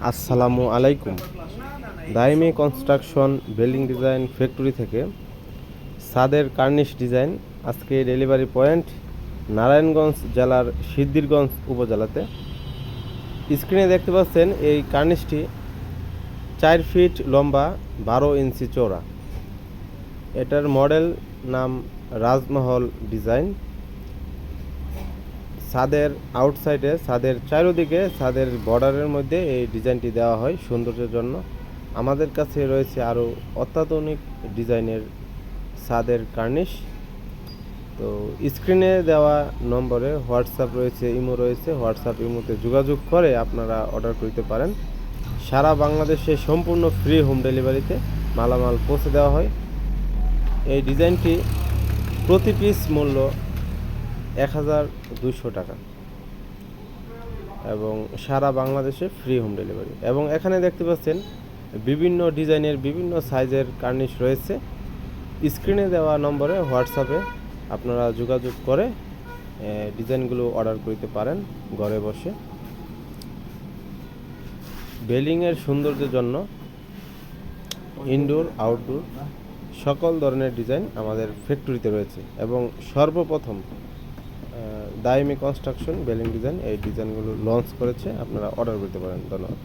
আসসালামু আলাইকুম। দাইমি construction building design factory থেকে ছাদের কার্নিশ ডিজাইন আজকে ডেলিভারি পয়েন্ট নারায়ণগঞ্জ জেলার সিদ্ধিরগঞ্জ উপজেলাতে। স্ক্রিনে দেখতে পাচ্ছেন এই কার্নিশটি 4 ফিট লম্বা, 12 ইঞ্চি চওড়া। এটার মডেল নাম রাজমহল ডিজাইন। ছাদের আউটসাইডে, ছাদের চারিদিকে, ছাদের বর্ডারের মধ্যে এই ডিজাইনটি দেওয়া হয় সৌন্দর্যের জন্য। আমাদের কাছে রয়েছে আরও অত্যাধুনিক ডিজাইনের ছাদের কার্নিশ। তো স্ক্রিনে দেওয়া নম্বরে হোয়াটসঅ্যাপ রয়েছে, ইমো রয়েছে। হোয়াটসঅ্যাপ ইমোতে যোগাযোগ করে আপনারা অর্ডার করতে পারেন। সারা বাংলাদেশে সম্পূর্ণ ফ্রি হোম ডেলিভারিতে মালামাল পৌঁছে দেওয়া হয়। এই ডিজাইনটি প্রতি পিস মূল্য 1200 টাকা এবং সারা বাংলাদেশে ফ্রি হোম ডেলিভারি। এবং এখানে দেখতে পাচ্ছেন বিভিন্ন ডিজাইনের বিভিন্ন সাইজের কার্নিশ রয়েছে। স্ক্রিনে দেওয়া নম্বরে হোয়াটসঅ্যাপে আপনারা যোগাযোগ করে ডিজাইনগুলো অর্ডার করতে পারেন ঘরে বসে। বিল্ডিংয়ের সৌন্দর্যের জন্য ইনডোর আউটডোর সকল ধরনের ডিজাইন আমাদের ফ্যাক্টরিতে রয়েছে এবং সর্বপ্রথম দাইমি কনস্ট্রাকশন বিল্ডিং ডিজাইন এই ডিজাইনগুলো লঞ্চ করেছে। আপনারা অর্ডার করতে পারেন। ধন্যবাদ।